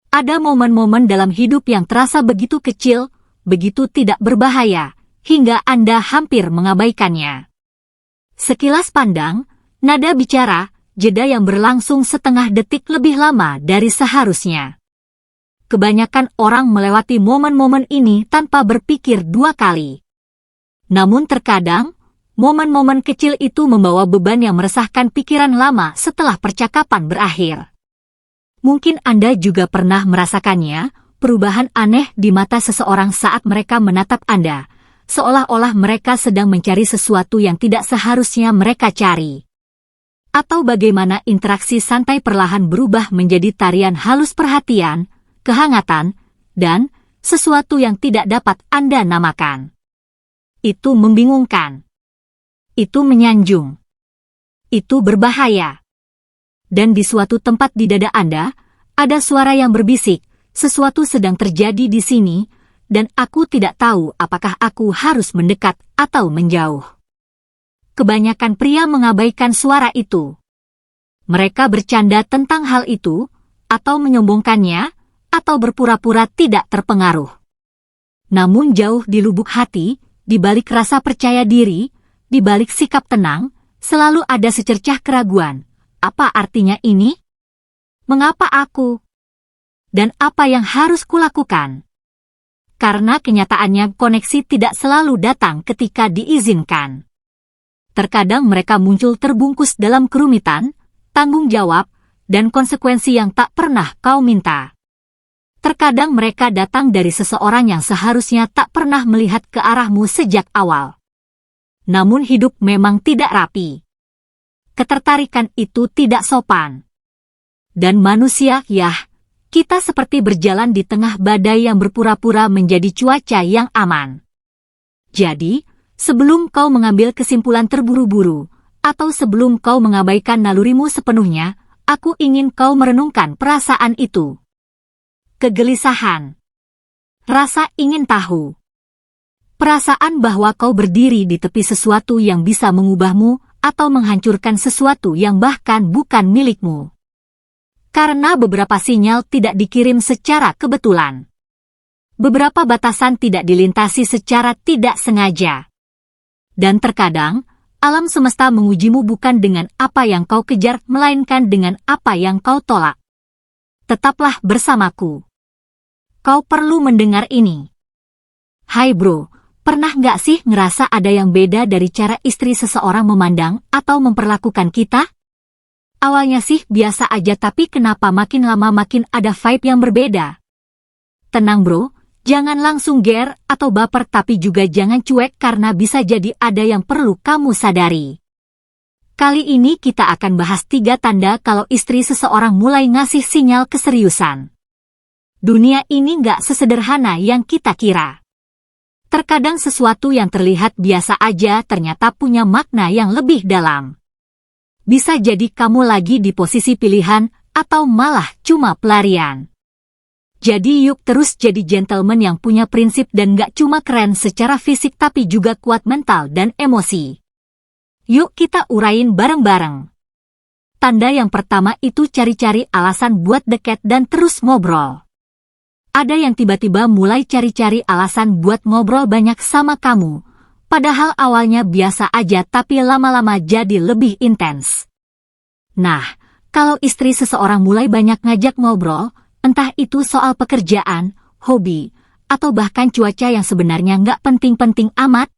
Ada momen-momen dalam hidup yang terasa begitu kecil, begitu tidak berbahaya, hingga Anda hampir mengabaikannya. Sekilas pandang, nada bicara, jeda yang berlangsung setengah detik lebih lama dari seharusnya. Kebanyakan orang melewati momen-momen ini tanpa berpikir dua kali. Namun terkadang, momen-momen kecil itu membawa beban yang meresahkan pikiran lama setelah percakapan berakhir. Mungkin Anda juga pernah merasakannya, perubahan aneh di mata seseorang saat mereka menatap Anda, seolah-olah mereka sedang mencari sesuatu yang tidak seharusnya mereka cari. Atau bagaimana interaksi santai perlahan berubah menjadi tarian halus perhatian, kehangatan, dan sesuatu yang tidak dapat Anda namakan. Itu membingungkan. Itu menyanjung. Itu berbahaya. Dan di suatu tempat di dada Anda, ada suara yang berbisik, sesuatu sedang terjadi di sini, dan aku tidak tahu apakah aku harus mendekat atau menjauh. Kebanyakan pria mengabaikan suara itu. Mereka bercanda tentang hal itu, atau menyombongkannya, atau berpura-pura tidak terpengaruh. Namun jauh di lubuk hati, di balik rasa percaya diri, di balik sikap tenang, selalu ada secercah keraguan. Apa artinya ini? Mengapa aku? Dan apa yang harus kulakukan? Karena kenyataannya koneksi tidak selalu datang ketika diizinkan. Terkadang mereka muncul terbungkus dalam kerumitan, tanggung jawab, dan konsekuensi yang tak pernah kau minta. Terkadang mereka datang dari seseorang yang seharusnya tak pernah melihat ke arahmu sejak awal. Namun hidup memang tidak rapi. Ketertarikan itu tidak sopan. Dan manusia, kita seperti berjalan di tengah badai yang berpura-pura menjadi cuaca yang aman. Jadi, sebelum kau mengambil kesimpulan terburu-buru, atau sebelum kau mengabaikan nalurimu sepenuhnya, aku ingin kau merenungkan perasaan itu. Kegelisahan. Rasa ingin tahu. Perasaan bahwa kau berdiri di tepi sesuatu yang bisa mengubahmu, atau menghancurkan sesuatu yang bahkan bukan milikmu. Karena beberapa sinyal tidak dikirim secara kebetulan. Beberapa batasan tidak dilintasi secara tidak sengaja. Dan terkadang, alam semesta mengujimu bukan dengan apa yang kau kejar, melainkan dengan apa yang kau tolak. Tetaplah bersamaku. Kau perlu mendengar ini. Hai bro. Pernah nggak sih ngerasa ada yang beda dari cara istri seseorang memandang atau memperlakukan kita? Awalnya sih biasa aja, tapi kenapa makin lama makin ada vibe yang berbeda? Tenang bro, jangan langsung ger atau baper, tapi juga jangan cuek karena bisa jadi ada yang perlu kamu sadari. Kali ini kita akan bahas 3 tanda kalau istri seseorang mulai ngasih sinyal keseriusan. Dunia ini nggak sesederhana yang kita kira. Terkadang sesuatu yang terlihat biasa aja ternyata punya makna yang lebih dalam. Bisa jadi kamu lagi di posisi pilihan, atau malah cuma pelarian. Jadi yuk terus jadi gentleman yang punya prinsip dan gak cuma keren secara fisik tapi juga kuat mental dan emosi. Yuk kita urain bareng-bareng. Tanda yang pertama itu cari-cari alasan buat deket dan terus ngobrol. Ada yang tiba-tiba mulai cari-cari alasan buat ngobrol banyak sama kamu, padahal awalnya biasa aja tapi lama-lama jadi lebih intens. Nah, kalau istri seseorang mulai banyak ngajak ngobrol, entah itu soal pekerjaan, hobi, atau bahkan cuaca yang sebenarnya nggak penting-penting amat,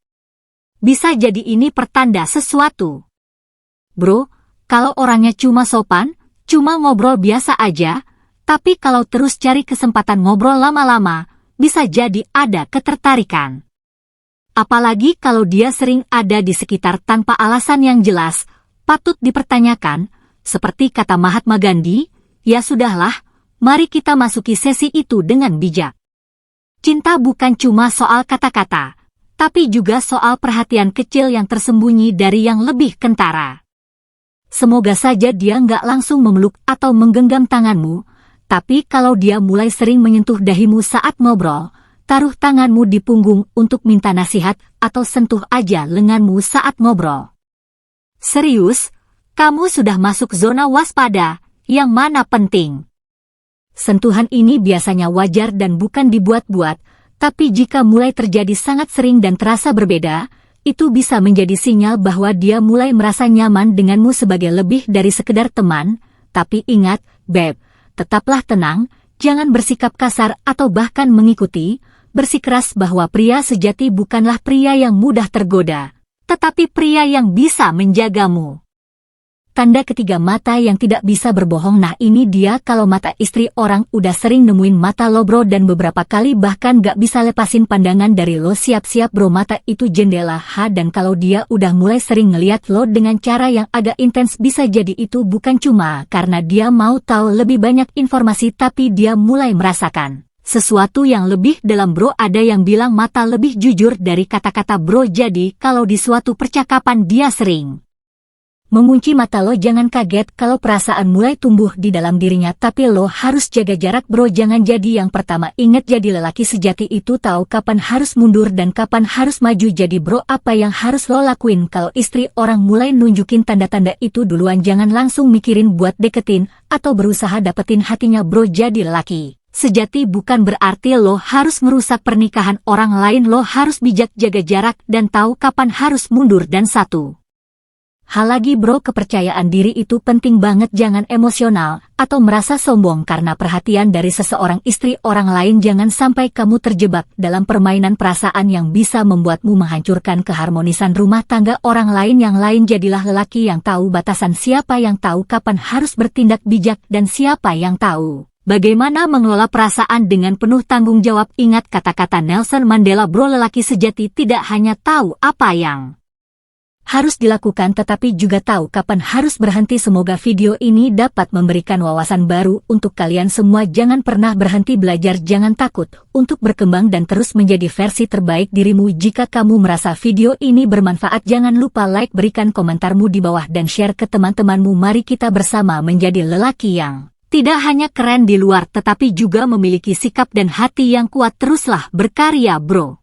bisa jadi ini pertanda sesuatu. Bro, kalau orangnya cuma sopan, cuma ngobrol biasa aja, tapi kalau terus cari kesempatan ngobrol lama-lama, bisa jadi ada ketertarikan. Apalagi kalau dia sering ada di sekitar tanpa alasan yang jelas, patut dipertanyakan, seperti kata Mahatma Gandhi, ya sudahlah, mari kita masuki sesi itu dengan bijak. Cinta bukan cuma soal kata-kata, tapi juga soal perhatian kecil yang tersembunyi dari yang lebih kentara. Semoga saja dia nggak langsung memeluk atau menggenggam tanganmu, tapi kalau dia mulai sering menyentuh dahimu saat ngobrol, taruh tanganmu di punggung untuk minta nasihat atau sentuh aja lenganmu saat ngobrol. Serius, kamu sudah masuk zona waspada, yang mana penting. Sentuhan ini biasanya wajar dan bukan dibuat-buat, tapi jika mulai terjadi sangat sering dan terasa berbeda, itu bisa menjadi sinyal bahwa dia mulai merasa nyaman denganmu sebagai lebih dari sekedar teman. Tapi ingat, Beb, tetaplah tenang, jangan bersikap kasar atau bahkan mengikuti, bersikeras bahwa pria sejati bukanlah pria yang mudah tergoda, tetapi pria yang bisa menjagamu. Tanda ketiga, mata yang tidak bisa berbohong. Nah ini dia kalau mata istri orang udah sering nemuin mata lo bro, dan beberapa kali bahkan gak bisa lepasin pandangan dari lo. Siap-siap bro, mata itu jendela dan kalau dia udah mulai sering ngeliat lo dengan cara yang agak intens, bisa jadi itu bukan cuma karena dia mau tahu lebih banyak informasi, tapi dia mulai merasakan sesuatu yang lebih dalam bro. Ada yang bilang mata lebih jujur dari kata-kata bro, jadi kalau di suatu percakapan dia sering mengunci mata lo. Jangan kaget kalau perasaan mulai tumbuh di dalam dirinya, tapi lo harus jaga jarak bro, jangan jadi yang pertama. Ingat, jadi lelaki sejati itu tahu kapan harus mundur dan kapan harus maju. Jadi bro, apa yang harus lo lakuin kalau istri orang mulai nunjukin tanda-tanda itu duluan? Jangan langsung mikirin buat deketin atau berusaha dapetin hatinya bro. Jadi lelaki sejati bukan berarti lo harus merusak pernikahan orang lain. Lo harus bijak jaga jarak dan tahu kapan harus mundur. Dan satu hal lagi bro, kepercayaan diri itu penting banget. Jangan emosional atau merasa sombong karena perhatian dari seseorang istri orang lain. Jangan sampai kamu terjebak dalam permainan perasaan yang bisa membuatmu menghancurkan keharmonisan rumah tangga orang lain. Yang lain, jadilah lelaki yang tahu batasan, siapa yang tahu kapan harus bertindak bijak, dan siapa yang tahu bagaimana mengelola perasaan dengan penuh tanggung jawab. Ingat kata-kata Nelson Mandela bro, lelaki sejati tidak hanya tahu apa yang harus dilakukan, tetapi juga tahu kapan harus berhenti. Semoga video ini dapat memberikan wawasan baru untuk kalian semua. Jangan pernah berhenti belajar, jangan takut untuk berkembang dan terus menjadi versi terbaik dirimu. Jika kamu merasa video ini bermanfaat, jangan lupa like, berikan komentarmu di bawah, dan share ke teman-temanmu. Mari kita bersama menjadi lelaki yang tidak hanya keren di luar, tetapi juga memiliki sikap dan hati yang kuat. Teruslah berkarya bro.